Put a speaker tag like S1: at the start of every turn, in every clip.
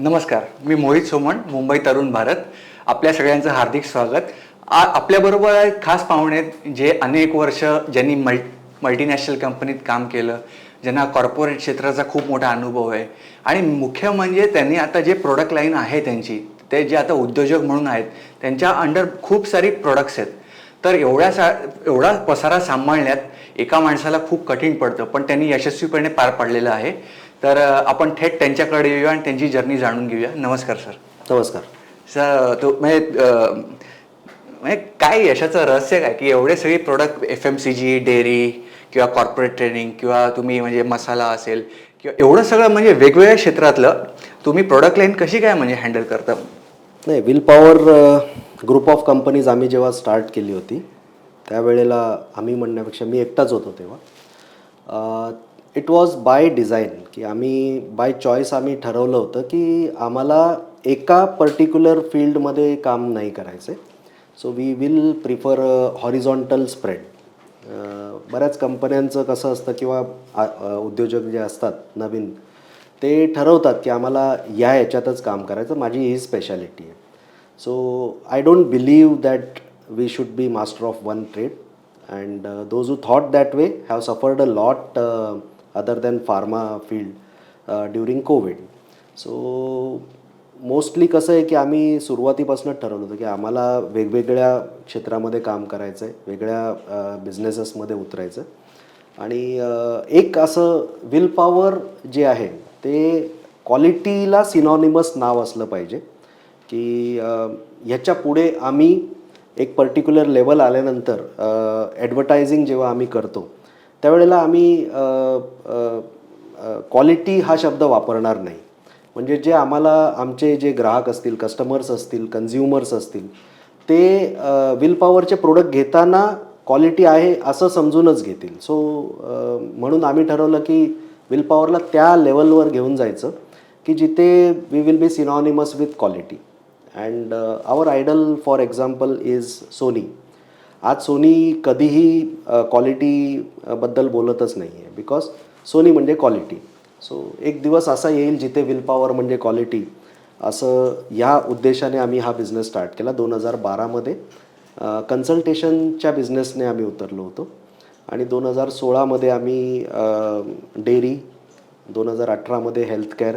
S1: नमस्कार, मी मोहित सोमण, मुंबई तरुण भारत. आपल्या सगळ्यांचं हार्दिक स्वागत. आपल्याबरोबर आहेत खास पाहुणे आहेत, जे अनेक वर्ष ज्यांनी मल्टीनॅशनल कंपनीत काम केलं, ज्यांना कॉर्पोरेट क्षेत्राचा खूप मोठा अनुभव आहे. आणि मुख्य म्हणजे त्यांनी आता जे प्रोडक्ट लाईन आहे त्यांची, ते जे आता उद्योजक म्हणून आहेत, त्यांच्या अंडर खूप सारी प्रोडक्ट्स आहेत. तर एवढा पसारा सांभाळण्यात एका माणसाला खूप कठीण पडतं, पण त्यांनी यशस्वीपणे पार पाडलेलं आहे. तर आपण थेट त्यांच्याकडे येऊया आणि त्यांची जर्नी जाणून घेऊया. नमस्कार सर.
S2: नमस्कार
S1: सर, म्हणजे काय यशाचं रहस्य काय, की एवढे सगळे प्रोडक्ट, FMCG, डेअरी किंवा कॉर्पोरेट ट्रेनिंग किंवा तुम्ही म्हणजे मसाला असेल किंवा एवढं सगळं म्हणजे वेगवेगळ्या क्षेत्रातलं तुम्ही प्रोडक्ट लाईन कशी काय म्हणजे हँडल करता?
S2: नाही, will power group of companies आम्ही जेव्हा स्टार्ट केली होती त्यावेळेला आम्ही म्हणण्यापेक्षा मी एकटाच होतो तेव्हा. इट वॉज बाय डिझाईन की आम्ही बाय चॉईस आम्ही ठरवलं होतं की आम्हाला एका पर्टिक्युलर फील्डमध्ये काम नाही करायचं आहे. So we will prefer horizontal spread. बऱ्याच कंपन्यांचं कसं असतं किंवा उद्योजक जे असतात नवीन, ते ठरवतात की आम्हाला याच्यातच काम करायचं, माझी ही स्पेशालिटी आहे. So I don't believe that we should be master of one trade, and those who thought that way have suffered a lot other than pharma field during Covid. So mostly कसं आहे की आम्ही सुरुवातीपासूनच ठरवलं होतं की आम्हाला वेगवेगळ्या क्षेत्रामध्ये काम करायचं आहे, वेगळ्या बिझनेसेसमध्ये उतरायचं. आणि एक असं विल पॉवर जे आहे ते क्वालिटीला सिनॉनिमस नाव असलं पाहिजे की ह्याच्या पुढे आम्ही एक पर्टिक्युलर लेवल आल्यानंतर ॲडव्हर्टायझिंग जेव्हा आम्ही करतो त्यावेळेला आम्ही क्वालिटी हा शब्द वापरणार नाही. म्हणजे जे आम्हाला आमचे जे ग्राहक असतील, कस्टमर्स असतील, कन्झ्युमर्स असतील, ते विल पॉवरचे प्रोडक्ट घेताना क्वालिटी आहे असं समजूनच घेतील. सो म्हणून आम्ही ठरवलं की विल पॉवरला त्या लेवलवर घेऊन जायचं की जिथे we will be synonymous with quality. And our idol for example is Sony. आज सोनी कधीही क्वालिटीबद्दल बोलतच नाही आहे, बिकॉज सोनी म्हणजे क्वालिटी. सो एक दिवस असा येईल जिथे विल पॉवर म्हणजे क्वालिटी असं ह्या उद्देशाने आम्ही हा बिझनेस स्टार्ट केला. 2012मध्ये कन्सल्टेशनच्या बिझनेसने आम्ही उतरलो होतो आणि 2016मध्ये आम्ही डेअरी, 2018मध्ये हेल्थकेअर,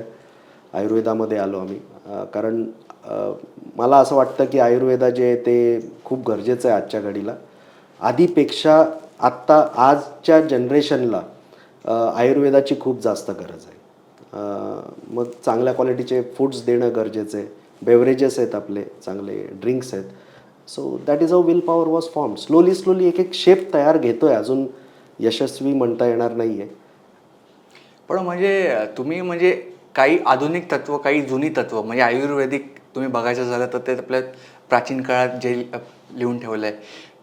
S2: आयुर्वेदामध्ये आलो आम्ही. कारण मला असं वाटतं की आयुर्वेदा जे आहे ते खूप गरजेचं आहे आजच्या घडीला. आधीपेक्षा आत्ता आजच्या जनरेशनला आयुर्वेदाची खूप जास्त गरज आहे. मग चांगल्या क्वालिटीचे फूड्स देणं गरजेचं आहे, बेवरेजेस आहेत आपले, चांगले ड्रिंक्स आहेत. So that is a will power was form. Slowly एक एक शेप तयार घेतो आहे, अजून यशस्वी म्हणता येणार नाही आहे.
S1: पण म्हणजे तुम्ही म्हणजे काही आधुनिक तत्व, काही जुनी तत्व, म्हणजे आयुर्वेदिक तुम्ही बघायचं झालं तर ते आपल्या प्राचीन काळात जे लिहून ठेवलं आहे.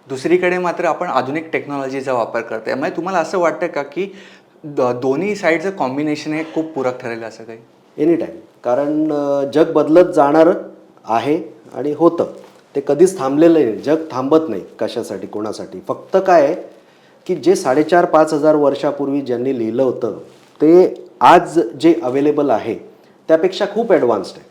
S1: दुसरीकडे मात्र आपण आधुनिक टेक्नॉलॉजीचा वापर करतो आहे. म्हणजे तुम्हाला असं वाटतं का की दोन्ही साईडचं कॉम्बिनेशन हे खूप पूरक ठरेल असं काही?
S2: Any time. कारण जग बदलत जाणारं आहे आणि होतं, ते कधीच थांबलेलं नाही. जग थांबत नाही कशासाठी, कोणासाठी. फक्त काय आहे की जे 4,500-5,000 वर्षापूर्वी ज्यांनी लिहिलं होतं ते आज जे अवेलेबल आहे त्यापेक्षा खूप ॲडव्हान्स्ड आहे.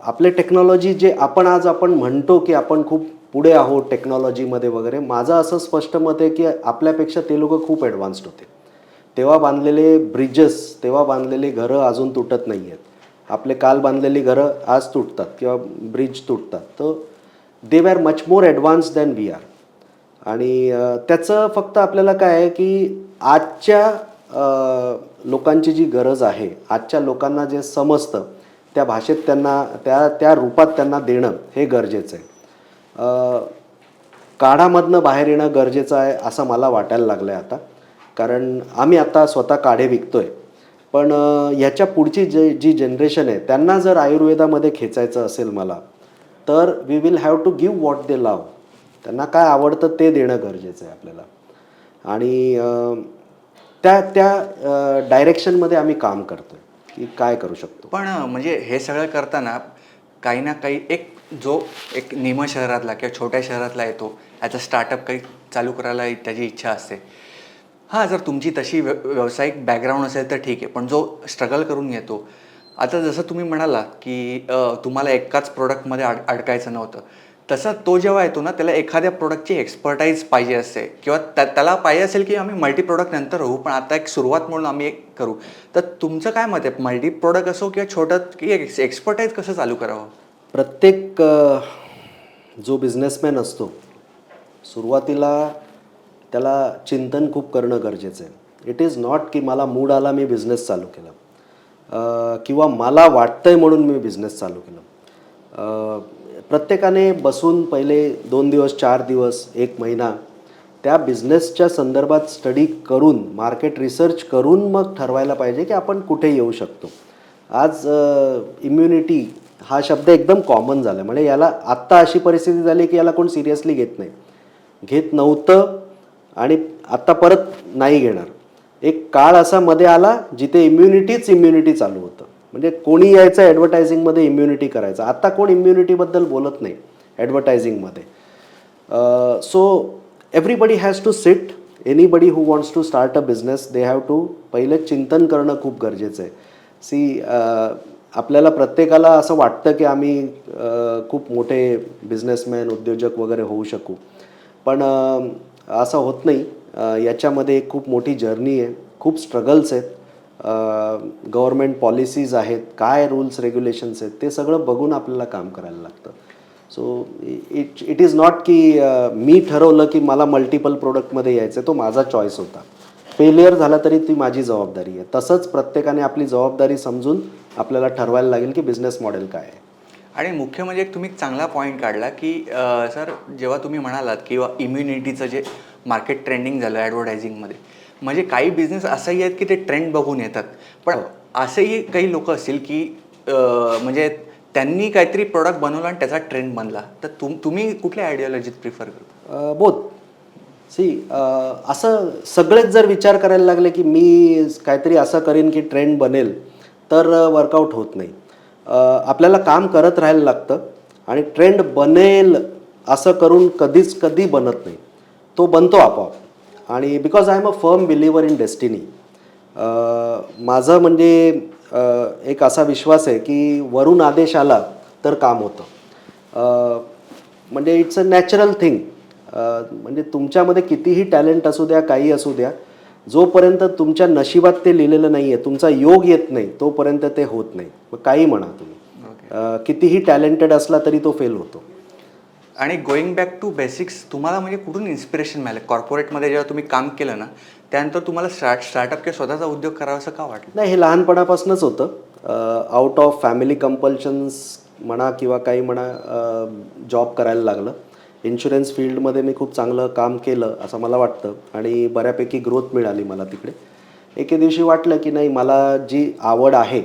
S2: आपले टेक्नॉलॉजी जे आपण म्हणतो की आपण खूप पुढे आहोत टेक्नॉलॉजीमध्ये वगैरे, माझं असं स्पष्ट मत आहे की आपल्यापेक्षा ते लोक खूप ॲडव्हान्स्ड होते. तेव्हा बांधलेले ब्रिजेस, तेव्हा बांधलेली घरं अजून तुटत नाही आहेत. आपले काल बांधलेली घरं आज तुटतात किंवा ब्रिज तुटतात. तर they were much more advanced than we are. आणि त्याचं फक्त आपल्याला काय आहे की आजच्या लोकांची जी गरज आहे, आजच्या लोकांना जे समजतं त्या भाषेत त्यांना त्या रूपात त्यांना देणं हे गरजेचं आहे. काढामधनं बाहेर येणं गरजेचं आहे असं मला वाटायला लागलं आहे आता. कारण आम्ही आता स्वतः काढे विकतो आहे, पण ह्याच्या पुढची जी जनरेशन आहे त्यांना जर आयुर्वेदामध्ये खेचायचं असेल मला, तर we will have to give what they love. त्यांना काय आवडतं ते देणं गरजेचं आहे आपल्याला. आणि त्या त्या डायरेक्शनमध्ये आम्ही काम करतो आहे की काय करू शकतो.
S1: पण म्हणजे हे सगळं करताना काही ना काही एक निम शहरातला किंवा छोट्या शहरातला येतो, ॲज स्टार्टअप काही चालू करायला त्याची इच्छा असते. हां, जर तुमची तशी व्यावसायिक बॅकग्राऊंड असेल तर ठीक आहे, पण जो स्ट्रगल करून येतो, आता जसं तुम्ही म्हणाला की तुम्हाला एकाच प्रोडक्टमध्ये अडकायचं नव्हतं, तसं तो जेव्हा येतो ना त्याला एखाद्या प्रोडक्टची एक्सपर्टाईज पाहिजे असते किंवा त्याला पाहिजे असेल की आम्ही मल्टी प्रोडक्ट नंतर होऊ, पण आता एक सुरुवात म्हणून आम्ही एक करू. तर तुमचं काय मत आहे, मल्टी प्रोडक्ट असो किंवा छोटं, की एक्सपर्टाईज कसं चालू करावं?
S2: प्रत्येक जो बिझनेसमॅन असतो सुरुवातीला त्याला चिंतन खूप करणं गरजेचं आहे. इट इज नॉट की मला मूड आला मी बिझनेस चालू केला किंवा मला वाटतंय म्हणून मी बिझनेस चालू केलं. प्रत्येकाने बसून पहिले 2 दिवस 4 दिवस 1 महिना त्या बिझनेसच्या संदर्भात स्टडी करून मार्केट रिसर्च करून मग ठरवायला पाहिजे की आपण कुठे येऊ शकतो. आज इम्युनिटी हा शब्द एकदम कॉमन झाला, म्हणजे याला आत्ता अशी परिस्थिती झाली की याला कोण सिरियसली घेत नाही, घेत नव्हतं आणि आत्ता परत नाही घेणार. एक काळ असा मध्ये आला जिथे इम्युनिटी चालू होतं, म्हणजे कोणी यायचं ॲडव्हर्टायझिंगमध्ये इम्युनिटी करायचं. आता कोण इम्युनिटीबद्दल बोलत नाही ॲडव्हर्टायझिंगमध्ये. So everybody has to sit, anybody who wants to start a business they have to पहिले चिंतन करणं खूप गरजेचं आहे. आपल्याला प्रत्येकाला असं वाटतं की आम्ही खूप मोठे बिझनेसमॅन उद्योजक वगैरे होऊ शकू, पण असं होत नाही. याच्यामध्ये एक खूप मोठी जर्नी आहे, खूप स्ट्रगल्स आहेत, गव्हर्मेंट पॉलिसीज आहेत, काय रूल्स रेग्युलेशन्स आहेत, ते सगळं बघून आपल्याला काम करायला लागतं. सो इट इज नॉट की मी ठरवलं की मला मल्टिपल प्रोडक्टमध्ये यायचं आहे, तो माझा चॉईस होता. फेलियर झाला तरी ती माझी जबाबदारी आहे. तसंच प्रत्येकाने आपली जबाबदारी समजून आपल्याला ठरवायला लागेल की बिझनेस मॉडेल काय आहे.
S1: आणि मुख्य म्हणजे एक तुम्ही चांगला पॉईंट काढला की सर, जेव्हा तुम्ही म्हणालात किंवा इम्युनिटीचं जे मार्केट ट्रेंडिंग झालं ॲडव्हर्टायझिंगमध्ये, म्हणजे काही बिझनेस असंही आहेत की ते ट्रेंड बघून येतात, पण असेही काही लोक असतील की म्हणजे त्यांनी काहीतरी प्रोडक्ट बनवला आणि त्याचा ट्रेंड बनला, तर तुम्ही कुठल्या आयडियोलॉजीत प्रिफर करता?
S2: बोथ असं सगळेच जर विचार करायला लागले की मी काहीतरी असं करेन की ट्रेंड बनेल तर वर्कआउट होत नाही. आपल्याला काम करत राहायला लागतं आणि ट्रेंड बनेल असं करून कधी बनत नाही, तो बनतो आपोआप. आणि because I am a firm believer in destiny. माझं म्हणजे एक असा विश्वास आहे की वरून आदेश आला तर काम होतं. म्हणजे इट्स अ नॅचरल थिंग. म्हणजे तुमच्यामध्ये कितीही टॅलेंट असू द्या, काही असू द्या, जोपर्यंत तुमच्या नशिबात ते लिहिलेलं नाही आहे, तुमचा योग येत नाही, तोपर्यंत ते होत नाही. मग काही म्हणा तुम्ही, कितीही टॅलेंटेड असला तरी तो फेल होतो.
S1: आणि गोईंग बॅक टू बेसिक्स, तुम्हाला म्हणजे कुठून इन्स्पिरेशन मिळालं? कॉर्पोरेटमध्ये जेव्हा तुम्ही काम केलं ना, त्यानंतर तुम्हाला स्टार्टअप किंवा स्वतःचा उद्योग करावा असं का वाटलं?
S2: नाही, हे लहानपणापासूनच होतं. आउट ऑफ फॅमिली कंपल्शन्स म्हणा किंवा काही म्हणा, जॉब करायला लागलं. इन्शुरन्स फील्डमध्ये मी खूप चांगलं काम केलं असं मला वाटतं आणि बऱ्यापैकी ग्रोथ मिळाली मला तिकडे. एके दिवशी वाटलं की नाही, मला जी आवड आहे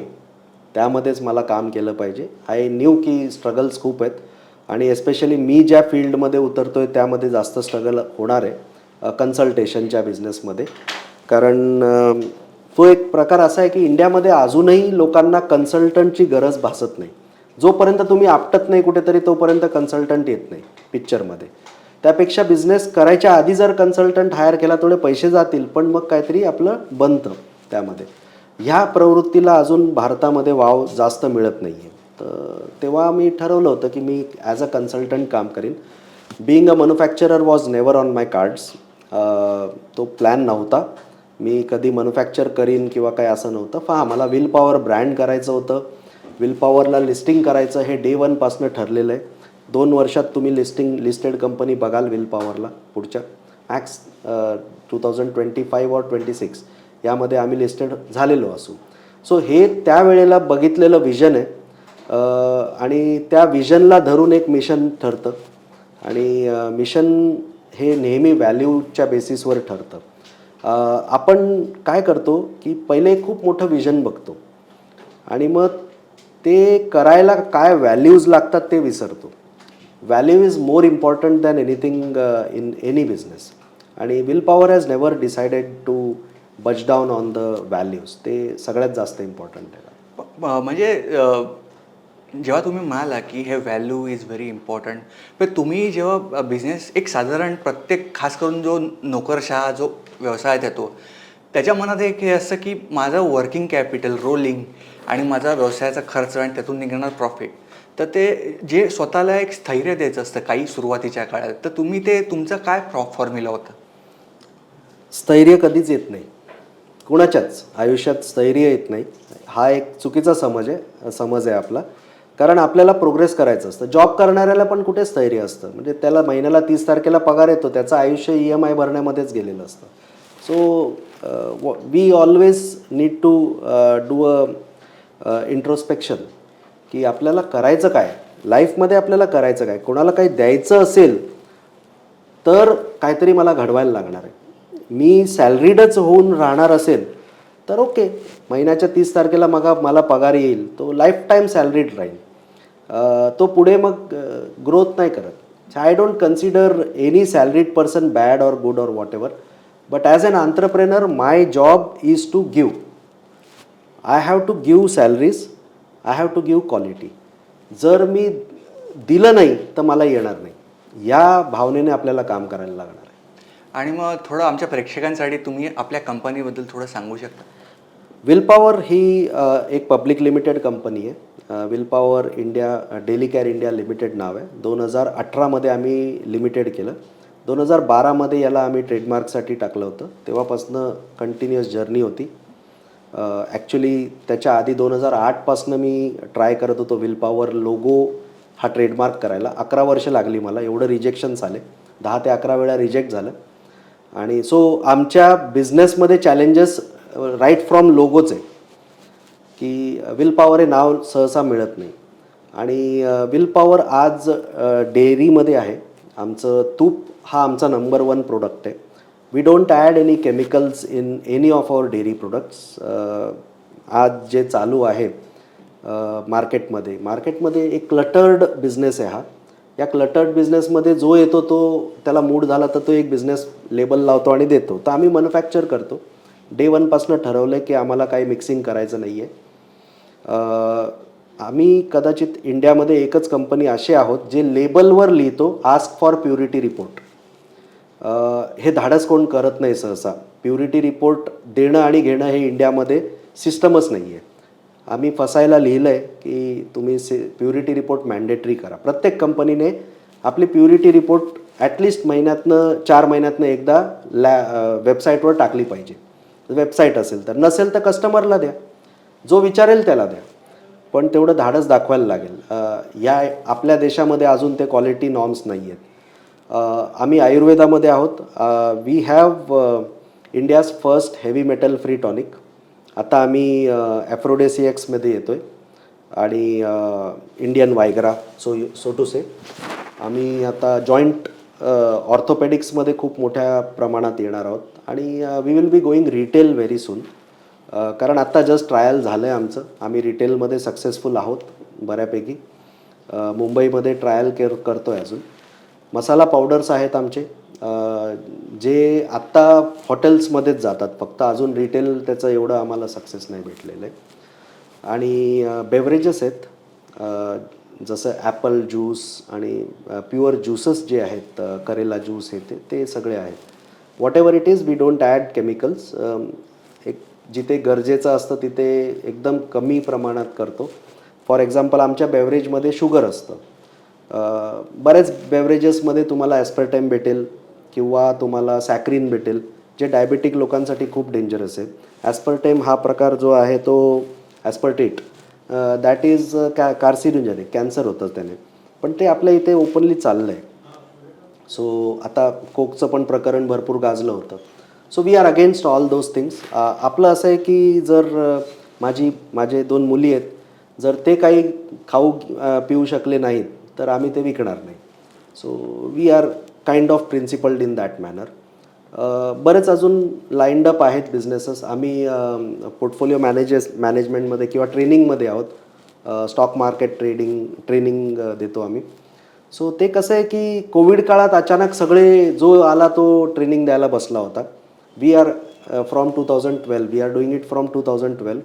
S2: त्यामध्येच मला काम केलं पाहिजे. आय न्यू की स्ट्रगल्स खूप आहेत आणि एस्पेशली मी ज्या फील्डमध्ये उतरतो आहे त्यामध्ये जास्त स्ट्रगल होणार आहे, कन्सल्टेशनच्या बिझनेसमध्ये. कारण तो एक प्रकार असा आहे की इंडियामध्ये अजूनही लोकांना कन्सल्टंटची गरज भासत नाही. जोपर्यंत तुम्ही आपटत नाही कुठेतरी तोपर्यंत कन्सल्टंट येत नाही पिक्चरमध्ये. त्यापेक्षा बिझनेस करायच्या आधी जर कन्सल्टंट हायर केला, थोडे पैसे जातील पण मग काहीतरी आपलं बनतं त्यामध्ये. ह्या प्रवृत्तीला अजून भारतामध्ये वाव जास्त मिळत नाही आहे. तर तेव्हा मी ठरवलं होतं की मी ॲज अ कन्सल्टंट काम करीन. Being a manufacturer was never on my cards. तो प्लॅन नव्हता. मी कधी मॅन्युफॅक्चर करीन किंवा काय असं नव्हतं. मला विल पॉवर ब्रँड करायचं होतं. विल पॉवरला लिस्टिंग करायचं हे डे वनपासनं ठरलेलं आहे. 2 वर्षात तुम्ही लिस्टेड कंपनी बघाल विल पॉवरला पुढच्या मॅक्स 2025 और 26 यामध्ये आम्ही लिस्टेड झालेलो असू. सो हे त्यावेळेला बघितलेलं विजन आहे आणि त्या विजनला धरून एक मिशन ठरतं आणि मिशन हे नेहमी व्हॅल्यूच्या बेसिसवर ठरतं. आपण काय करतो की पहिले खूप मोठं विजन बघतो आणि मग ते करायला काय व्हॅल्यूज लागतात ते विसरतो. Value is more important than anything in any business. आणि will power has never decided to back down on the values. ते सगळ्यात जास्त इम्पॉर्टंट आहे.
S1: म्हणजे जेव्हा तुम्ही म्हणाला की हे व्हॅल्यू इज व्हेरी इम्पॉर्टंट, पण तुम्ही जेव्हा बिझनेस एक साधारण प्रत्येक खास करून जो नोकरशहा जो व्यवसायात येतो त्याच्या मनात एक हे असतं की माझं वर्किंग कॅपिटल रोलिंग आणि माझा व्यवसायाचा खर्च आणि त्यातून निघणार प्रॉफिट, तर ते जे स्वतःला एक स्थैर्य द्यायचं असतं काही सुरुवातीच्या काळात, तर तुम्ही ते तुमचा काय फॉर्म्युला होता?
S2: स्थैर्य कधीच येत नाही कुणाच्याच आयुष्यात. स्थैर्य येत नाही हा एक चुकीचा समज आहे आपला. कारण आपल्याला प्रोग्रेस करायचं असतं. जॉब करणाऱ्याला पण कुठे स्थैर्य असतं, म्हणजे त्याला महिन्याला 30 तारखेला पगार येतो, त्याचं आयुष्य EMI भरण्यामध्येच गेलेलं असतं. So we always need to do introspection की आपल्याला करायचं काय, लाईफमध्ये आपल्याला करायचं काय. कोणाला काही द्यायचं असेल तर काहीतरी मला घडवायला लागणार आहे. मी सॅलरीडच होऊन राहणार असेल तर ओके, महिन्याच्या 30 तारखेला मला पगार येईल, तो लाईफ टाईम सॅलरीड राहील. तो पुढे मग ग्रोथ नाही करत. I don't consider any salaried person bad or good or whatever, but as an entrepreneur my job is to give. I have to give salaries, I have to give quality. जर मी दिलं नाही तर मला येणार नाही, या भावनेने आपल्याला काम करायला लागणार आहे.
S1: आणि मग थोडं आमच्या प्रेक्षकांसाठी तुम्ही आपल्या कंपनीबद्दल थोडं सांगू शकता?
S2: विलपॉवर ही एक पब्लिक लिमिटेड कंपनी आहे. Willpower India, daily care India limited नाव आहे. 2018मध्ये आम्ही लिमिटेड केलं. 2012मध्ये याला आम्ही ट्रेडमार्कसाठी टाकलं होतं. तेव्हापासनं कंटिन्युअस जर्नी होती. ॲक्च्युली त्याच्या आधी 2008पासनं मी ट्राय करत होतो विलपॉवर लोगो हा ट्रेडमार्क करायला. 11 वर्ष लागली मला, एवढं रिजेक्शन्स आले, 10 ते 11 वेळा रिजेक्ट झालं. आणि सो आमच्या बिझनेसमध्ये चॅलेंजेस राईट फ्रॉम लोगोच आहे की विलपॉवर हे नाव सहसा मिळत नाही. आणि विलपॉवर आज डेअरीमध्ये आहे. आमचं तूप हा आमचा नंबर 1 प्रोडक्ट आहे. We don't add any chemicals in any of our dairy products. आज जे चालू आहे मार्केटमध्ये एक क्लटर्ड बिझनेस आहे हा. या क्लटर्ड बिझनेसमध्ये जो येतो तो त्याला मूड झाला तर तो एक बिझनेस लेबल लावतो आणि देतो. तर आम्ही मॅन्युफॅक्चर करतो. डे 1पासनं ठरवलं आहे की आम्हाला काही मिक्सिंग करायचं नाही आहे. आम्ही कदाचित इंडियामध्ये एकच कंपनी असे आहोत जे लेबलवर लिहितो आस्क फॉर प्युरिटी रिपोर्ट. हे धाडस कोण करत नाही सहसा. प्युरिटी रिपोर्ट देणं आणि घेणं हे इंडियामध्ये सिस्टमच नाही आहे. आम्ही फसायला लिहिलं आहे की तुम्ही प्युरिटी रिपोर्ट मॅन्डेटरी करा. प्रत्येक कंपनीने आपली प्युरिटी रिपोर्ट ॲटलिस्ट 4 महिन्यातनं एकदा वेबसाईटवर टाकली पाहिजे. वेबसाईट असेल तर, नसेल तर कस्टमरला द्या, जो विचारेल त्याला द्या. पण तेवढं धाडस दाखवायला लागेल. या आपल्या देशामध्ये अजून ते क्वालिटी नॉर्म्स नाही आहेत. आम्ही आयुर्वेदामध्ये आहोत. We have India's first heavy metal free tonic. आता आम्ही ॲफ्रोडेसिएक्समध्ये येतो आहे आणि Indian Viagra, so to say. आम्ही आता जॉईंट ऑर्थोपेडिक्समध्ये खूप मोठ्या प्रमाणात येणार आहोत आणि we will be going retail very soon. कारण आत्ता जस्ट ट्रायल झालं आहे आमचं. आम्ही रिटेलमध्ये सक्सेसफुल आहोत बऱ्यापैकी. मुंबईमध्ये ट्रायल करतो आहे अजून. मसाला पावडर्स आहेत आमचे जे आत्ता हॉटेल्समध्येच जातात फक्त. अजून रिटेल त्याचं एवढं आम्हाला सक्सेस नाही भेटलेलं आहे. आणि बेवरेजेस आहेत जसं ॲपल ज्यूस आणि प्युअर ज्यूसेस जे आहेत, करेला ज्यूस हे ते सगळे आहेत. Whatever it is, we don't add chemicals. एक जिथे गरजेचं असतं तिथे एकदम कमी प्रमाणात करतो. फॉर एक्झाम्पल आमच्या बेवरेजमध्ये शुगर असतं. बऱ्याच बेवरेजेसमध्ये तुम्हाला ॲस्पर्टाईम भेटेल किंवा तुम्हाला सॅक्रिन भेटेल, जे डायबेटिक लोकांसाठी खूप डेंजरस आहे. ॲस्पर्टाईम हा प्रकार जो आहे तो ॲस्पर्टेट दॅट इज कार्सिनोजेनिक, कॅन्सर होतं त्याने. पण ते आपल्या इथे ओपनली चाललं आहे. सो आता कोकचं पण प्रकरण भरपूर गाजलं होतं. So we are against all those things. आपलं असं आहे की जर माझे 2 मुली आहेत, जर ते काही खाऊ पिऊ शकले नाहीत तर आम्ही ते विकणार नाही. So we are kind of principled in that manner. बरेच अजून लाईंड अप आहेत बिझनेसेस. आम्ही पोर्टफोलिओ मॅनेजमेंटमध्ये किंवा ट्रेनिंगमध्ये आहोत. स्टॉक मार्केट ट्रेनिंग देतो आम्ही. सो ते कसं आहे की कोविड काळात अचानक सगळे जो आला तो ट्रेनिंग द्यायला बसला होता. We are from 2012, we are doing it from 2012.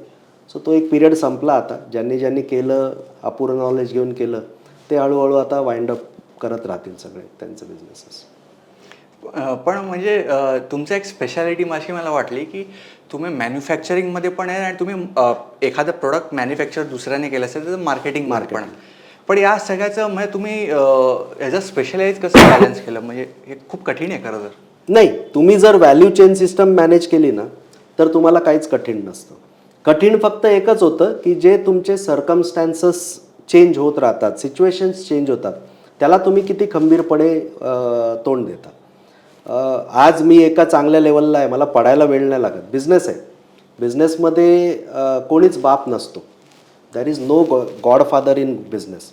S2: So तो एक पिरियड संपला आता. ज्यांनी केलं, अपुरं नॉलेज घेऊन केलं, ते हळूहळू आता वाइंड अप करत राहतील सगळे त्यांचे बिझनेसेस.
S1: पण म्हणजे तुमचं एक स्पेशालिटी अशी मला वाटली की तुम्ही मॅन्युफॅक्चरिंगमध्ये पण आहे आणि तुम्ही एखादं प्रोडक्ट मॅन्युफॅक्चर दुसऱ्याने केलं असेल तर मार्केटिंगमध्ये पण आहे. पण या सगळ्याचं म्हणजे तुम्ही ॲज अ स्पेशलाइज कसं बॅलन्स केलं, म्हणजे हे खूप कठीण आहे खरं तर.
S2: नाही, तुम्ही जर व्हॅल्यू चेन सिस्टम मॅनेज केली ना तर तुम्हाला काहीच कठीण नसतं. कठीण फक्त एकच होतं की जे तुमचे सर्कमस्टॅन्सेस चेंज होत राहतात, सिच्युएशन्स चेंज होतात, त्याला तुम्ही किती खंबीरपणे तोंड देता. आज मी एका चांगल्या लेवलला आहे, मला पडायला वेळ नाही लागत, बिझनेस आहे, बिझनेसमध्ये कोणीच बाप नसतो. There is no godfather in business.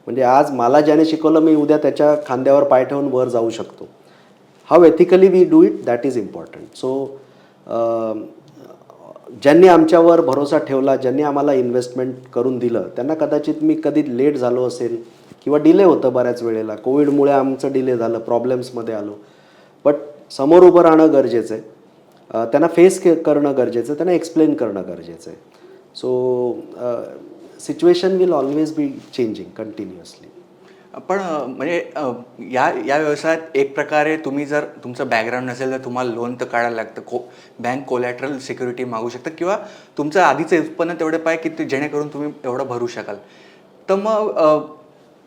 S2: म्हणजे आज मला ज्याने शिकवलं मी उद्या त्याच्या खांद्यावर पाय ठेवून वर जाऊ शकतो. How ethically we do it, that is important. So ज्यांनी आमच्यावर भरोसा ठेवला, ज्यांनी आम्हाला इन्व्हेस्टमेंट करून दिलं, त्यांना कदाचित मी कधी लेट झालो असेल किंवा डिले होतं बऱ्याच वेळेला, कोविडमुळे आमचं डिले झालं, प्रॉब्लेम्समध्ये आलो, बट समोर उभं राहणं गरजेचं आहे. त्यांना फेस करणं गरजेचं आहे, त्यांना एक्सप्लेन करणं गरजेचं आहे. So situation will always be changing continuously.
S1: पण म्हणजे या या व्यवसायात एक प्रकारे तुम्ही जर तुमचं बॅकग्राऊंड नसेल तर तुम्हाला लोन तर काढायला लागतं, बँक कोलॅटरल सिक्युरिटी मागू शकतं किंवा तुमचं आधीचं उत्पन्न तेवढं पाहिजे की जेणेकरून तुम्ही एवढं भरू शकाल. तर मग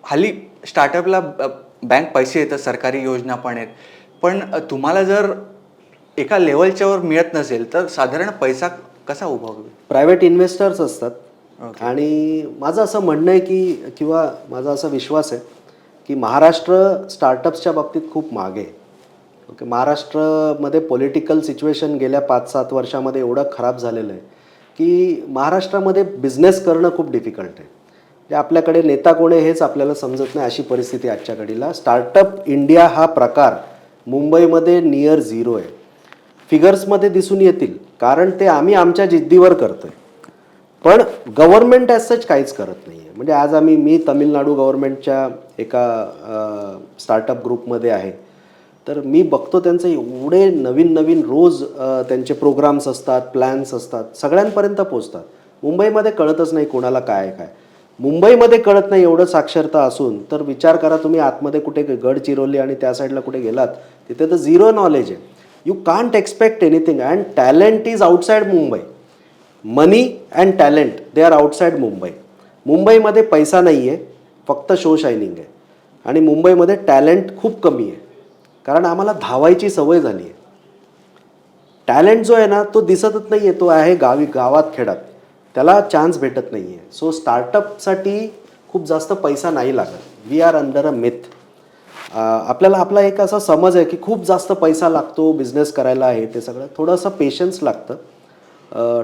S1: हल्ली स्टार्टअपला बँक पैसे येतात, सरकारी योजना पण आहेत, पण तुम्हाला जर एका लेवलच्यावर मिळत नसेल तर साधारण पैसा कसा उभा होईल?
S2: प्रायव्हेट इन्व्हेस्टर्स असतात. आणि माझं असं म्हणणं आहे की किंवा माझा असा विश्वास आहे की महाराष्ट्र स्टार्टअप्सच्या बाबतीत खूप मागे आहे. ओके, महाराष्ट्रामध्ये पॉलिटिकल सिच्युएशन गेल्या 5-7 वर्षामध्ये एवढं खराब झालेलं आहे की महाराष्ट्रामध्ये बिझनेस करणं खूप डिफिकल्ट आहे. म्हणजे आपल्याकडे नेता कोण आहे हेच आपल्याला समजत नाही, अशी परिस्थिती आजच्या घडीला. स्टार्टअप इंडिया हा प्रकार मुंबईमध्ये नियर झिरो आहे. फिगर्समध्ये दिसून येतील, कारण ते आम्ही आमच्या जिद्दीवर करतो आहे. पण गव्हर्नमेंट ॲज सच काहीच करत नाही आहे. म्हणजे आज मी तमिळनाडू गव्हर्नमेंटच्या एका स्टार्टअप ग्रुपमध्ये आहे, तर मी बघतो त्यांचे एवढे नवीन नवीन रोज त्यांचे प्रोग्राम्स असतात, प्लॅन्स असतात, सगळ्यांपर्यंत पोचतात. मुंबईमध्ये कळतच नाही कोणाला काय काय. मुंबईमध्ये कळत नाही एवढं साक्षरता असून तर विचार करा तुम्ही आतमध्ये कुठे गडचिरोली आणि त्या साईडला कुठे गेलात, तिथे तर झिरो नॉलेज आहे. You can't expect anything and talent is outside Mumbai. Money and talent they are outside Mumbai. मुंबईमध्ये पैसा नाही आहे, फक्त शो शायनिंग आहे. आणि मुंबईमध्ये टॅलेंट खूप कमी आहे, कारण आम्हाला धावायची सवय झाली आहे. टॅलेंट जो आहे ना तो दिसतच नाही आहे, तो आहे गावात खेड्यात, त्याला चान्स भेटत नाही आहे. सो स्टार्टअपसाठी खूप जास्त पैसा नाही लागत. We are under a myth. आपल्याला आपला एक असा समज आहे की खूप जास्त पैसा लागतो बिझनेस करायला. आहे ते सगळं थोडंसं पेशन्स लागतं,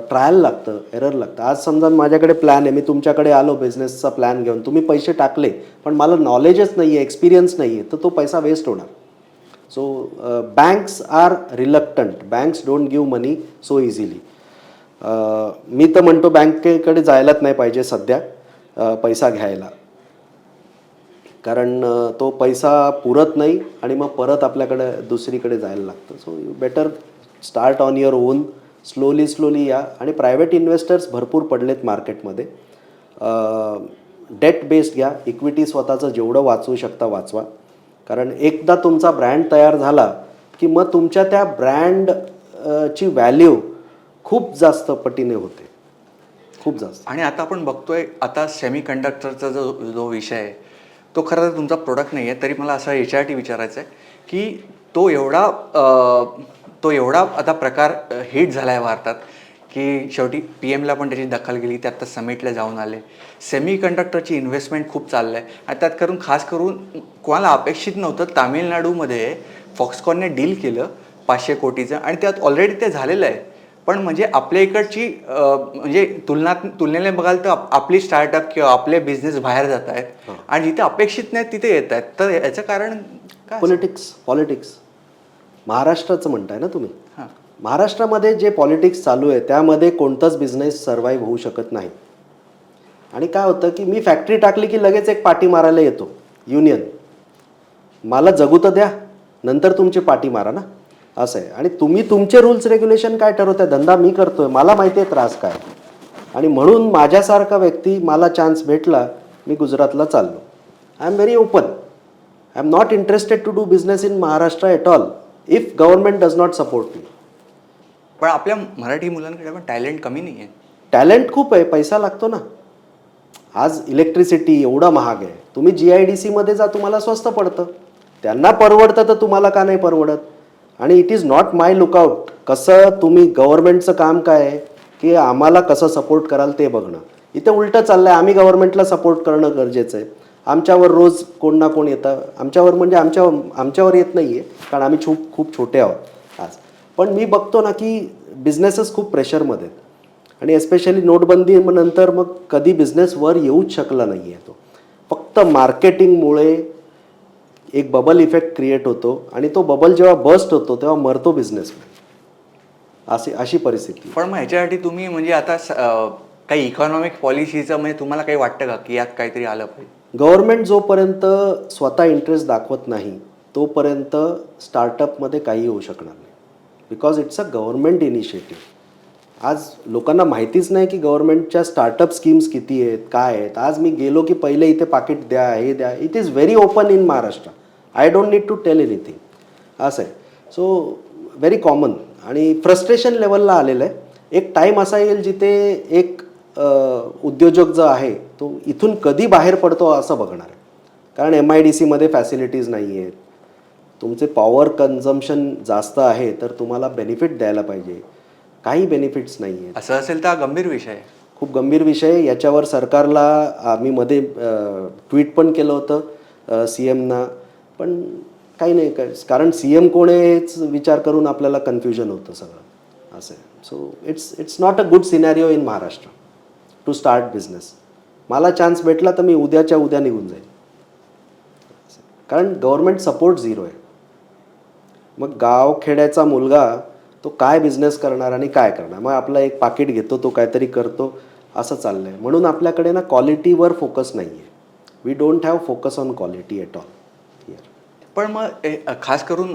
S2: ट्रायल लागतं, एरर लागतं. आज समजा माझ्याकडे प्लॅन आहे, मी तुमच्याकडे आलो बिझनेसचा प्लॅन घेऊन, तुम्ही पैसे टाकले पण मला नॉलेजच नाही आहे, एक्सपिरियन्स नाही आहे, तर तो पैसा वेस्ट होणार. So banks are reluctant, banks don't give money so easily. मी तर म्हणतो बँकेकडे जायलाच नाही पाहिजे सध्या पैसा घ्यायला, कारण तो पैसा पुरत नाही आणि मग परत आपल्याकडे दुसरीकडे जायला लागतं. So you better start on your on, slowly या. आणि प्रायव्हेट इन्व्हेस्टर्स भरपूर पडलेत मार्केटमध्ये. डेट बेस्ड घ्या, इक्विटी स्वतःचं जेवढं वाचवू शकता वाचवा, कारण एकदा तुमचा ब्रँड तयार झाला की मग तुमच्या त्या ब्रँड ची व्हॅल्यू खूप जास्त पटीने होते, खूप जास्त.
S1: आणि आता आपण बघतोय, आता सेमी कंडक्टरचा जो विषय आहे तो खरं तर तुमचा प्रोडक्ट नाही आहे, तरी मला असं याच्यासाठी विचारायचं आहे की तो एवढा आता प्रकार हिट झाला आहे भारतात की शेवटी PM ला पण त्याची दखल गेली, ते आत्ता समिटला जाऊन आले. सेमी कंडक्टरची इन्व्हेस्टमेंट खूप चाललं आहे आणि त्यात खास करून कोणाला अपेक्षित नव्हतं, तामिळनाडूमध्ये फॉक्सकॉनने डील केलं 500 कोटीचं आणि त्यात ऑलरेडी ते झालेलं आहे. पण म्हणजे आपल्या इकडची म्हणजे तुलनेने बघाल तर आपली स्टार्टअप किंवा आपले बिझनेस बाहेर जात आहेत आणि जिथे अपेक्षित नाहीत तिथे येत आहेत. तर याचं कारण काय?
S2: पॉलिटिक्स महाराष्ट्राचं म्हणताय ना तुम्ही. महाराष्ट्रामध्ये जे पॉलिटिक्स चालू आहे त्यामध्ये कोणताच बिझनेस सर्व्हाइव्ह होऊ शकत नाही. आणि काय होतं की मी फॅक्टरी टाकली की लगेच एक पाठी मारायला येतो युनियन. मला जगू तर द्या, नंतर तुमची पाठी मारा ना, असं आहे. आणि तुम्ही तुमचे रूल्स रेग्युलेशन काय ठरवताय, धंदा मी करतोय, मला माहिती आहे त्रास काय. आणि म्हणून माझ्यासारखा व्यक्ती, मला चान्स भेटला, मी गुजरातला चाललो. I am very open. I am not interested to do business in Maharashtra at all. If government does not support me.
S1: पण आपल्या मराठी मुलांकडे पण टॅलेंट कमी नाही आहे.
S2: टॅलेंट खूप आहे, पैसा लागतो ना. आज इलेक्ट्रिसिटी एवढं महाग आहे, तुम्ही GIDC मध्ये जा, तुम्हाला स्वस्त पडतं. त्यांना परवडतं तर तुम्हाला का नाही परवडत? आणि it is not my lookout. कसं तुम्ही गव्हर्नमेंटचं काम काय आहे की आम्हाला कसं सपोर्ट कराल ते बघणं. इथे उलटं चाललंय, आम्ही गव्हर्नमेंटला सपोर्ट करणं गरजेचं आहे. आमच्यावर रोज कोण ना कोण येतं, आमच्यावर म्हणजे आमच्यावर येत नाही आहे, कारण आम्ही खूप छोटे आहोत आज. पण मी बघतो ना की बिझनेसेस खूप प्रेशरमध्ये आहेत. आणि एस्पेशली नोटबंदी नंतर मग कधी बिझनेस वर येऊच शकला नाही आहे. तो फक्त मार्केटिंगमुळे एक बबल इफेक्ट क्रिएट होतो आणि तो बबल जेव्हा बस्ट होतो तेव्हा मरतो बिझनेसमॅन. अशी परिस्थिती.
S1: पण मग ह्याच्यासाठी तुम्ही म्हणजे आता काही इकॉनॉमिक पॉलिसीचं म्हणजे तुम्हाला काही वाटतं का की यात काहीतरी आलं पाहिजे?
S2: गव्हर्नमेंट जोपर्यंत स्वतः इंटरेस्ट दाखवत नाही तोपर्यंत स्टार्टअपमध्ये काही होऊ शकणार नाही. Because it's a government initiative. आज लोकांना माहितीच नाही की गव्हर्नमेंटच्या स्टार्टअप स्कीम्स किती आहेत, काय आहेत. आज मी गेलो की पहिले इथे पाकिट द्या, हे द्या. It is very open in Maharashtra. I don't need to tell anything. असं आहे. सो व्हेरी कॉमन आणि फ्रस्ट्रेशन लेवलला आलेलं आहे. एक टाईम असा येईल जिथे एक उद्योजक जो आहे तो इथून कधी बाहेर पडतो असं बघणार आहे. कारण MIDCमध्ये फॅसिलिटीज नाही आहेत. तुमचे पॉवर कन्झम्पशन जास्त आहे तर तुम्हाला बेनिफिट द्यायला पाहिजे. काही बेनिफिट्स नाही आहेत.
S1: असं असेल तर हा गंभीर विषय आहे.
S2: खूप गंभीर विषय आहे. याच्यावर सरकारला आम्ही मध्ये ट्विट पण केलं होतं CMना. पण काही नाही, कारण CM कोण आहे हेच विचार करून आपल्याला कन्फ्युजन होतं सगळं. असं आहे. So it's not a good scenario in Maharashtra to start business. मला चान्स भेटला तर मी उद्याच्या उद्या निघून जाईल. कारण गव्हर्नमेंट सपोर्ट झिरो आहे. मग गावखेड्याचा मुलगा तो काय बिझनेस करणार आणि काय करणार? मग आपला एक पाकिट घेतो, तो काहीतरी करतो, असं चाललं आहे. म्हणून आपल्याकडे ना क्वालिटीवर फोकस नाही आहे. We don't have focus on quality at all here.
S1: पण मग खास करून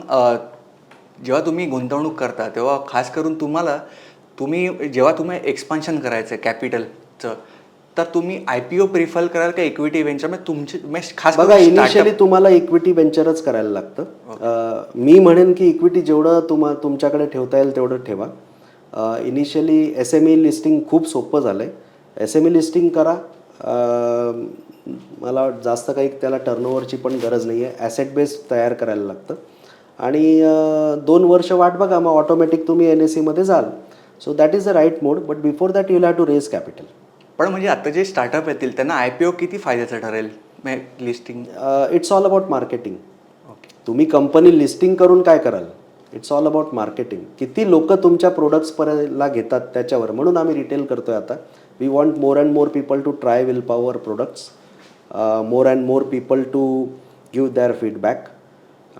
S1: जेव्हा तुम्ही गुंतवणूक करता तेव्हा खास करून जेव्हा तुम्ही एक्सपान्शन करायचं आहे कॅपिटलचं, तर तुम्ही IPO प्रिफर कराल का इक्विटी व्हेंचर? म्हणजे तुमची खास
S2: बघा, इनिशियली तुम्हाला इक्विटी व्हेंचरच करायला लागतं. मी म्हणेन की इक्विटी जेवढं तुमच्याकडे ठेवता येईल तेवढं ठेवा. इनिशियली SME लिस्टिंग खूप सोपं झालं आहे. SME लिस्टिंग करा. मला जास्त काही त्याला टर्नओव्हरची पण गरज नाही आहे. ॲसेट बेस तयार करायला लागतं आणि 2 वर्ष वाट बघा, मग ऑटोमॅटिक तुम्ही NSEमध्ये जाल. So that is the right mode. But before that you have to raise capital.
S1: पण म्हणजे आता जे स्टार्टअप येतील त्यांना IPO किती फायद्याचं ठरेल listing?
S2: It's all about marketing.
S1: Okay.
S2: तुम्ही कंपनी लिस्टिंग करून काय कराल? It's all about marketing. किती लोक तुमच्या प्रोडक्ट्सला घेतात त्याच्यावर. म्हणून आम्ही रिटेल करतोय आता. We want more and more people to try will power products, more and more people to give their feedback.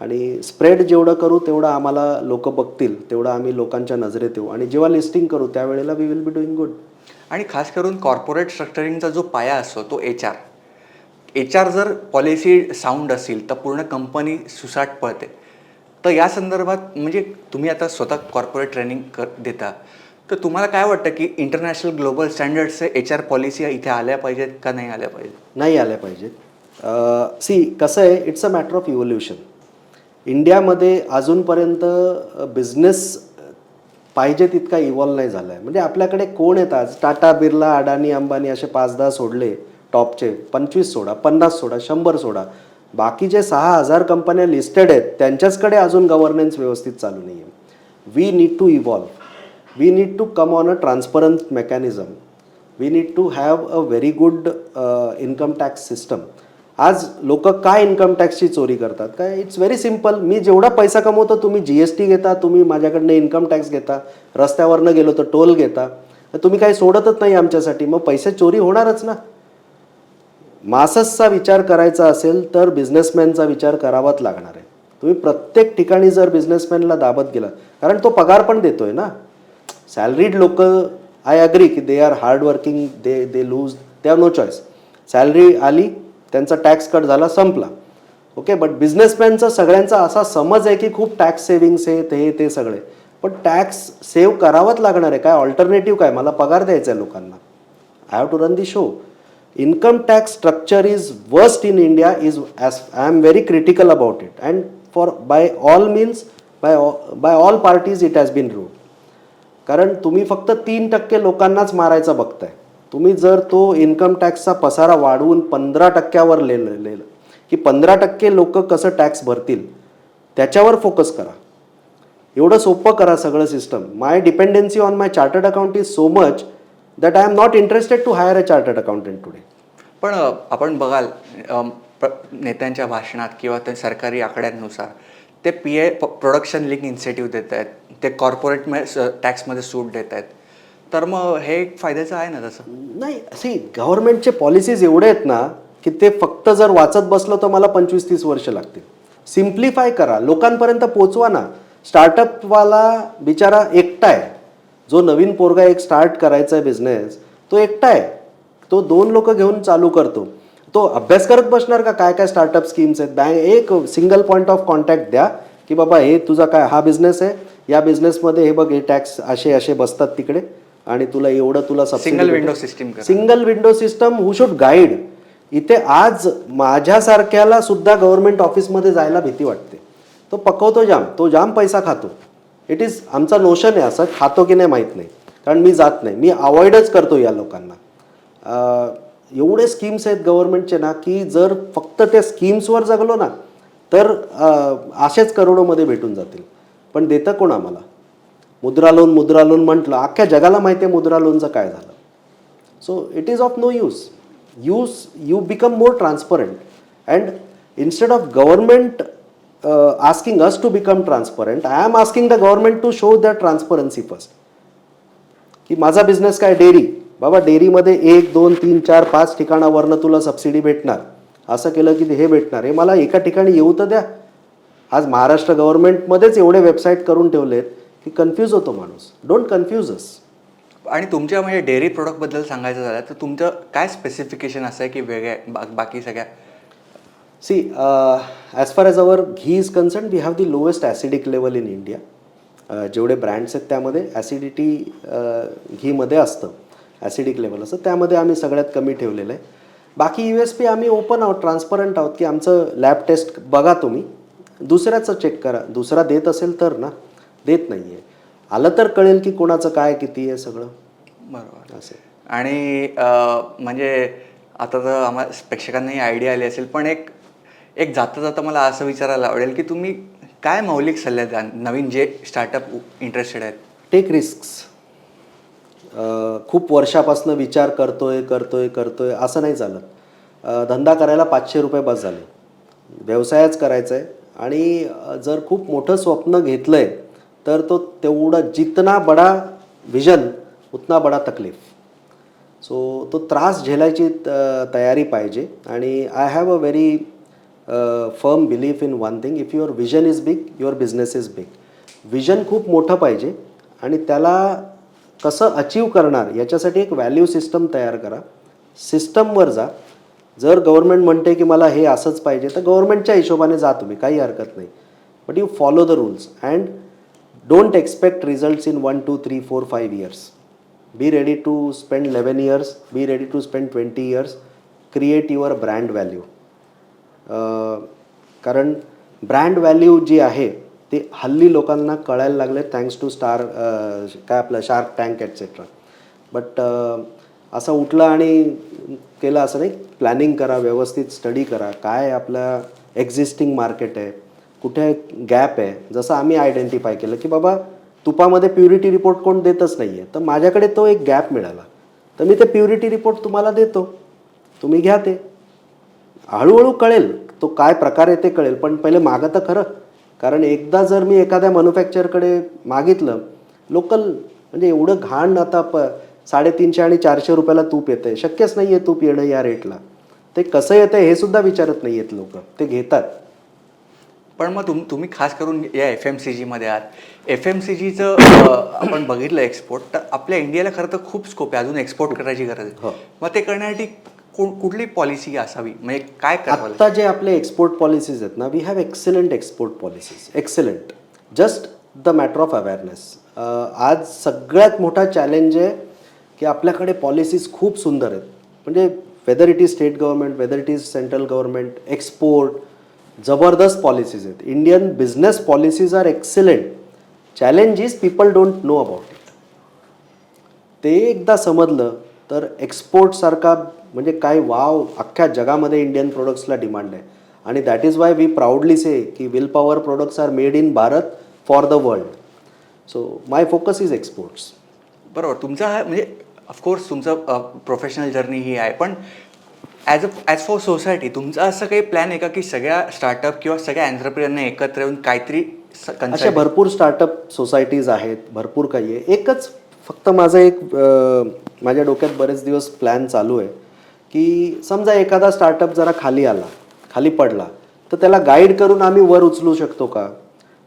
S2: आणि स्प्रेड जेवढं करू तेवढं आम्हाला लोक बघतील, तेवढं आम्ही लोकांच्या नजरेत येऊ. आणि जेव्हा लिस्टिंग करू त्यावेळेला we will be doing good.
S1: आणि खास करून कॉर्पोरेट स्ट्रक्चरिंगचा जो पाया असतो तो HR जर पॉलिसी साऊंड असेल तर पूर्ण कंपनी सुसाट पळते. तर या संदर्भात म्हणजे तुम्ही आता स्वतः कॉर्पोरेट ट्रेनिंग देता, तर तुम्हाला काय वाटतं की इंटरनॅशनल ग्लोबल स्टँडर्ड्सचे HR पॉलिसी इथे आल्या पाहिजेत का नाही आल्या पाहिजेत?
S2: नाही आल्या पाहिजेत. कसं आहे, it's a matter of evolution. इंडियामध्ये अजूनपर्यंत बिझनेस पाहिजे तितका इव्हॉल्व नाही झाला आहे. म्हणजे आपल्याकडे कोण येतात? आज टाटा, बिर्ला, अडानी, अंबानी असे 5-10 सोडले टॉपचे, 25 सोडा, 50 सोडा, 100 सोडा. बाकीचे 6,000 कंपन्या लिस्टेड आहेत, त्यांच्याचकडे अजून गव्हर्नन्स व्यवस्थित चालू नाही आहे. We need to evolve. We need to come on a transparent mechanism. We need to have a very good income tax system. आज लोक काय इन्कम टॅक्सची चोरी करतात? काय? It's very simple. मी जेवढा पैसा कमवतो तुम्ही GST घेता, तुम्ही माझ्याकडनं इन्कम टॅक्स घेता, रस्त्यावरनं गेलो तर टोल घेता. तुम्ही काही सोडतच नाही आमच्यासाठी, मग पैसे चोरी होणारच ना. माससचा विचार करायचा असेल तर बिझनेसमॅनचा विचार करावाच लागणार आहे. तुम्ही प्रत्येक ठिकाणी जर बिझनेसमॅनला दाबत गेला, कारण तो पगार पण देतोय ना. सॅलरीड लोक, आय अग्री की they are hard working, they lose, they have no choice. Salary आली, त्यांचा टॅक्स कट झाला, संपला. ओके. बट बिझनेसमॅनचा सगळ्यांचा असा समज आहे की खूप टॅक्स सेव्हिंग्स आहेत, हे ते सगळे. पण टॅक्स सेव्ह करावाच लागणार आहे. काय ऑल्टरनेटिव्ह काय? मला पगार द्यायचा आहे लोकांना. I have to run the show. Income tax structure is worst in India. I am very critical about it, and by all means by all parties it has been rude. कारण तुम्ही फक्त 3% लोकांनाच मारायचा बघताय. तुम्ही जर तो इन्कम टॅक्सचा पसारा वाढवून 15%वर लिहिलं की 15% लोक कसं टॅक्स भरतील त्याच्यावर फोकस करा. एवढं सोपं करा सगळं system. My dependency on my chartered account is so much that I am not interested to hire a chartered accountant today.
S1: पण आपण बघाल नेत्यांच्या भाषणात किंवा ते सरकारी आकड्यांनुसार ते प्रोडक्शन लिंक इन्सेंटिव्ह देत आहेत, ते कॉर्पोरेट टॅक्समध्ये सूट देत आहेत. तर मग हे एक फायद्याचं आहे ना तसं?
S2: नाही, सी गव्हर्नमेंटचे पॉलिसीज एवढे आहेत ना की ते फक्त जर वाचत बसलो तर मला 25-30 वर्ष लागतील. सिम्प्लिफाय करा, लोकांपर्यंत पोचवा ना. स्टार्टअपवाला बिचारा एकटा आहे. जो नवीन पोरगा एक स्टार्ट करायचा आहे बिझनेस, तो एकटा आहे. तो 2 लोक घेऊन चालू करतो. तो अभ्यास करत बसणार का काय काय स्टार्टअप स्कीम्स आहेत? एक सिंगल पॉईंट ऑफ कॉन्टॅक्ट द्या की बाबा हे तुझा काय हा बिझनेस आहे, या बिझनेसमध्ये हे बघ हे टॅक्स असे असे बसतात तिकडे आणि तुला एवढं तुला
S1: single window system.
S2: Single window system who should guide. इथे आज माझ्यासारख्याला सुद्धा गव्हर्नमेंट ऑफिसमध्ये जायला भीती वाटते. तो पकवतो जाम, तो जाम पैसा खातो. इट इज आमचा नोशन आहे असं, खातो की नाही माहीत नाही, कारण मी जात नाही, मी अवॉइडच करतो या लोकांना. एवढे स्कीम्स आहेत गव्हर्नमेंटचे ना की जर फक्त त्या स्कीम्सवर जगलो ना तर असेच करोडोमध्ये भेटून जातील. पण देतं कोण आम्हाला? मुद्रा लोन म्हटलं, अख्ख्या जगाला माहिती आहे मुद्रा लोनचं काय झालं. So it is of no use. You become more transparent and instead of government asking us to become transparent, I am asking the government to show that transparency first. की माझा बिझनेस काय, डेअरी, बाबा डेअरीमध्ये 1, 2, 3, 4, 5 ठिकाणावरनं तुला subsidy भेटणार, असं केलं की हे भेटणार. हे मला एका ठिकाणी येऊ तर द्या. आज महाराष्ट्र गव्हर्नमेंटमध्येच एवढे वेबसाईट करून ठेवलेत की कन्फ्यूज होतो माणूस. डोंट कन्फ्यूज अस.
S1: आणि तुमच्या म्हणजे डेअरी प्रोडक्टबद्दल सांगायचं झालं तर तुमचं काय स्पेसिफिकेशन असं आहे की वेगळ्या बाकी सगळ्या?
S2: See, as far as our ghee is concerned, we have the lowest acidic level in India. जेवढे ब्रँड्स आहेत त्यामध्ये ॲसिडिटी घीमध्ये असतं, ॲसिडिक लेवल असतं, त्यामध्ये आम्ही सगळ्यात कमी ठेवलेलं आहे. बाकी USP आम्ही ओपन आहोत, ट्रान्सपरंट आहोत की आमचं लॅब टेस्ट बघा तुम्ही, दुसऱ्याचं चेक करा. दुसरा देत असेल तर ना, देत नाही आहे. आलं तर कळेल की कोणाचं काय किती आहे सगळं.
S1: बरोबर.
S2: असं.
S1: आणि म्हणजे आता तर आम्हाला प्रेक्षकांनाही आयडिया आली असेल, पण एक जाता जाता मला असं विचारायला आवडेल की तुम्ही काय मौलिक सल्ले द्या नवीन जे स्टार्टअप इंटरेस्टेड आहेत?
S2: Take risks. खूप वर्षापासून विचार करतोय असं नाही चालत. धंदा करायला 500 रुपये बस झाले. व्यवसायच करायचा आहे आणि जर खूप मोठं स्वप्न घेतलं आहे तर तो तेवढा जितना बडा विजन उतना बडा तकलीफ. सो तो त्रास झेलायची तयारी पाहिजे. आणि I have a very firm belief in one thing, if your vision is big your business is big. Vision खूप मोठं पाहिजे आणि त्याला कसं अचीव करणार याच्यासाठी एक व्हॅल्यू सिस्टम तयार करा. सिस्टमवर जा. जर गव्हर्नमेंट म्हणते की मला हे असंच पाहिजे तर गव्हर्नमेंटच्या हिशोबाने जा तुम्ही, काही हरकत नाही. But you follow the rules and don't expect results in 1, 2, 3, 4, 5 years. Be ready to spend 11 years, be ready to spend 20 years, create your brand value. कारण ब्रँड व्हॅल्यू जी आहे ते हल्ली लोकांना कळायला लागले थँक्स टू काय आपलं शार्क टँक एटसेट्रा. बट असं उठलं आणि केलं असं नाही. प्लॅनिंग करा, व्यवस्थित स्टडी करा, काय आपलं एक्झिस्टिंग मार्केट आहे, कुठे गॅप आहे. जसं आम्ही आयडेंटिफाय केलं की बाबा तुपामध्ये प्युरिटी रिपोर्ट कोण देतच नाही आहे, तर माझ्याकडे तो एक गॅप मिळाला तर मी ते प्युरिटी रिपोर्ट तुम्हाला देतो, तुम्ही घ्या. ते हळूहळू कळेल तो काय प्रकार आहे ते कळेल. पण पहिले मागं तर खरं. कारण एकदा जर मी एखाद्या मॅन्युफॅक्चरकडे मागितलं लोकल, म्हणजे एवढं घाण आता 350 आणि 400 रुपयाला तूप येतं आहे, शक्यच नाही आहे तूप येणं या रेटला. ते कसं येतं हे सुद्धा विचारत नाही आहेत लोक, ते घेतात.
S1: पण मग तुम्ही खास करून या FMCGमध्ये आहात. FMCGचं आपण बघितलं एक्सपोर्ट, तर आपल्या इंडियाला खरं तर खूप स्कोप आहे, अजून एक्सपोर्ट करायची गरज आहे. मग ते करण्यासाठी कुठली पॉलिसी असावी, म्हणजे काय करावं?
S2: आत्ता जे आपले एक्सपोर्ट पॉलिसीज आहेत ना, we have excellent export policies, excellent. Just the matter of awareness. आज सगळ्यात मोठा चॅलेंज आहे की आपल्याकडे पॉलिसीज खूप सुंदर आहेत. म्हणजे whether it is state government, whether it is central government, export, जबरदस्त पॉलिसीज आहेत. Indian business policies are excellent. Challenge is people don't know about it. ते एकदा समजलं तर एक्सपोर्टसारखा म्हणजे काय वाव, अख्ख्या जगामध्ये इंडियन प्रोडक्ट्सला डिमांड आहे. आणि that is why we proudly say की will power products are made in Bharat for the world. So my focus is exports.
S1: बरोबर. तुमचा हा म्हणजे ऑफकोर्स तुमचं प्रोफेशनल जर्नी ही आहे, पण ॲज फॉर सोसायटी तुमचा असं काही प्लॅन आहे का की सगळ्या स्टार्टअप किंवा सगळ्या एंटरप्रिनरने एकत्र येऊन काहीतरी
S2: अशा भरपूर स्टार्टअप सोसायटीज आहेत, भरपूर काही आहे. एकच फक्त माझं एक माझ्या डोक्यात बरेच दिवस प्लॅन चालू आहे की समजा एखादा स्टार्टअप जरा खाली पडला तर त्याला गाईड करून आम्ही वर उचलू शकतो का,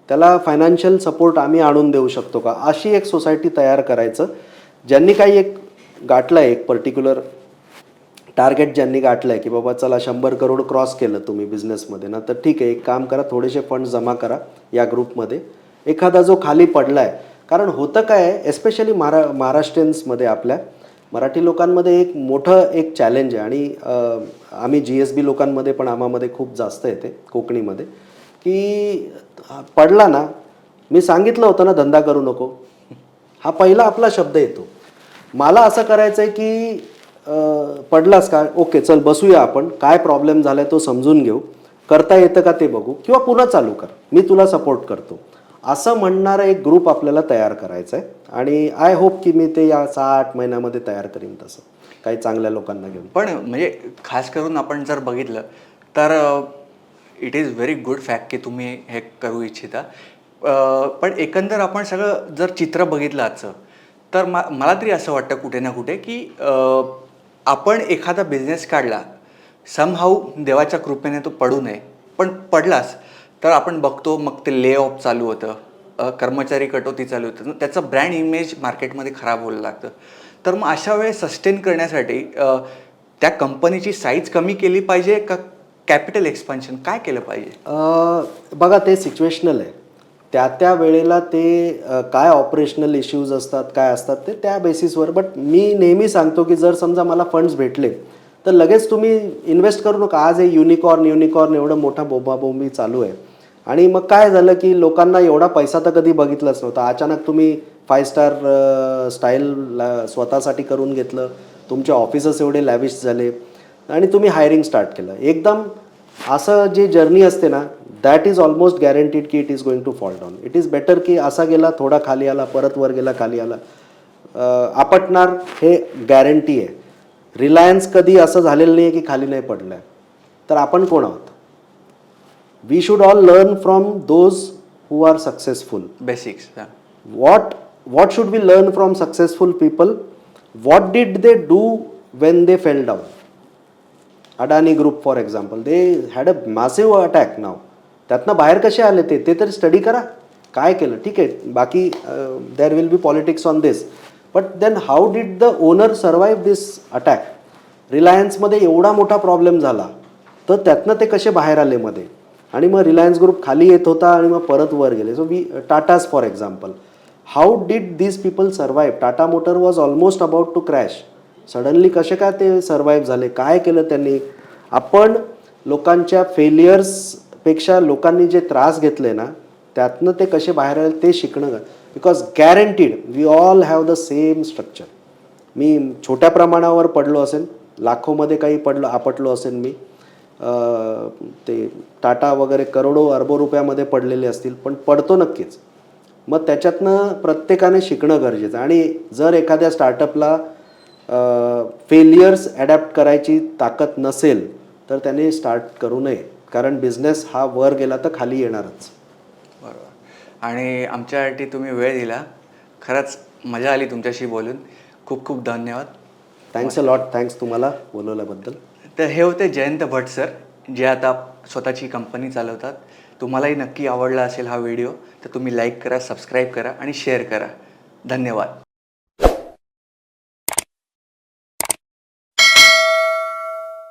S2: त्याला फायनान्शियल सपोर्ट आम्ही आणून देऊ शकतो का, अशी एक सोसायटी तयार करायचं. ज्यांनी काही एक गाठलं आहे, एक पर्टिक्युलर टार्गेट ज्यांनी गाठलं आहे की बाबा चला 100 करोड क्रॉस केलं तुम्ही बिझनेसमध्ये ना, तर ठीक आहे, एक काम करा, थोडेसे फंड जमा करा या ग्रुपमध्ये. एखादा जो खाली पडला आहे, कारण होतं काय आहे एस्पेशली महाराष्ट्रीयन्समध्ये, आपल्या मराठी लोकांमध्ये एक मोठं एक चॅलेंज आहे. आणि आम्ही GSB लोकांमध्ये पण आम्हामध्ये खूप जास्त येते कोकणीमध्ये, की पडला ना, मी सांगितलं होतं ना धंदा करू नको, हा पहिला आपला शब्द येतो. मला असं करायचं आहे की पडलास का, ओके चल बसूया आपण, काय प्रॉब्लेम झाला आहे तो समजून घेऊ, करता येतं का ते बघू, किंवा पुन्हा चालू कर, मी तुला सपोर्ट करतो, असं म्हणणारा एक ग्रुप आपल्याला तयार करायचा आहे. आणि आय होप की मी ते या 6-8 महिन्यामध्ये तयार करीन तसं काही चांगल्या लोकांना घेऊन.
S1: पण म्हणजे खास करून आपण जर बघितलं तर it is very good fact की तुम्ही हे करू इच्छिता. पण एकंदर आपण सगळं जर चित्र बघितलं आजचं, तर मला तरी असं वाटतं कुठे ना कुठे की आपण एखादा बिझनेस काढला, समहाऊ देवाच्या कृपेने तो पडू नये, पण पडलास तर आपण बघतो मग ते ले ऑफ चालू होतं, कर्मचारी कटोती चालू होतं, त्याचं ब्रँड इमेज मार्केटमध्ये खराब व्हायला लागतं. तर मग अशा वेळेस सस्टेन करण्यासाठी त्या कंपनीची साईज कमी केली पाहिजे का कॅपिटल एक्सपान्शन काय केलं पाहिजे?
S2: बघा ते सिच्युएशनल आहे. त्या वेळेला ते काय ऑपरेशनल इश्यूज असतात, काय असतात ते त्या बेसिसवर. बट मी नेहमी सांगतो की जर समजा मला फंड्स भेटले तर लगेच तुम्ही इन्व्हेस्ट करू नका. आज हे युनिकॉर्न एवढं मोठा बोंबाबोंबी चालू आहे. आणि मग काय झालं की लोकांना एवढा पैसा तर कधी बघितलाच नव्हता. अचानक तुम्ही 5 स्टार स्टाईल स्वतःसाठी करून घेतलं, तुमचे ऑफिसेस एवढे लॅविश झाले आणि तुम्ही हायरिंग स्टार्ट केलं एकदम. असं जे जर्नी असते ना, दॅट इज ऑलमोस्ट गॅरंटीड की it is going to fall down. It is better की असा गेला, थोडा खाली आला, परत वर गेला, खाली आला, आपटणार हे गॅरंटी आहे. रिलायन्स कधी असं झालेलं नाही की खाली नाही पडलं आहे. तर आपण कोण आहोत? We should all learn from those who are successful.
S1: Basics.
S2: What should we learn from successful people? What did they do when they fell down? Adani Group for example, they had a massive attack now. त्यातनं बाहेर कसे आले ते तर study करा, काय केलं. ठीक आहे, बाकी there will be politics on this, but then how did the owner survive this attack? रिलायन्समध्ये एवढा मोठा प्रॉब्लेम झाला तर त्यातनं ते कसे बाहेर आले मध्ये, आणि मग रिलायन्स ग्रुप खाली येत होता आणि मग परत वर गेले. So Tatas for example, how did these people survive? Tata motor was almost about to crash, suddenly कसे काय ते सर्वाईव्ह झाले, काय केलं त्यांनी? आपण लोकांच्या फेलियर्सपेक्षा लोकांनी जे त्रास घेतले ना, त्यातनं ते कसे बाहेर आले ते शिकणं. Because guaranteed we all have the same structure. मी छोट्या प्रमाणावर पडलो असेल, लाखोमध्ये काही आपटलो असेल मी, ते टाटा वगैरे करोडो अरबो रुपयामध्ये पडलेले असतील, पण पडतो नक्कीच. मग त्याच्यातनं प्रत्येकाने शिकणं गरजेचं. आणि जर एखाद्या स्टार्टअपला फेलियर्स ॲडॅप्ट करायची ताकद नसेल तर त्याने स्टार्ट करू नये, कारण बिझनेस हा वर गेला तर खाली येणारच.
S1: बरोबर. आणि आमच्यासाठी तुम्ही वेळ दिला, खरंच मजा आली तुमच्याशी बोलून. खूप खूप धन्यवाद.
S2: Thanks a lot. थँक्स तुम्हाला बोलवल्याबद्दल.
S1: तर हे होते जयंत भट सर, जे आता स्वतःची कंपनी चालवतात. तुम्हालाही नक्की आवडला असेल हा व्हिडिओ, तर तुम्ही लाईक करा, सबस्क्राईब करा आणि शेअर करा. धन्यवाद.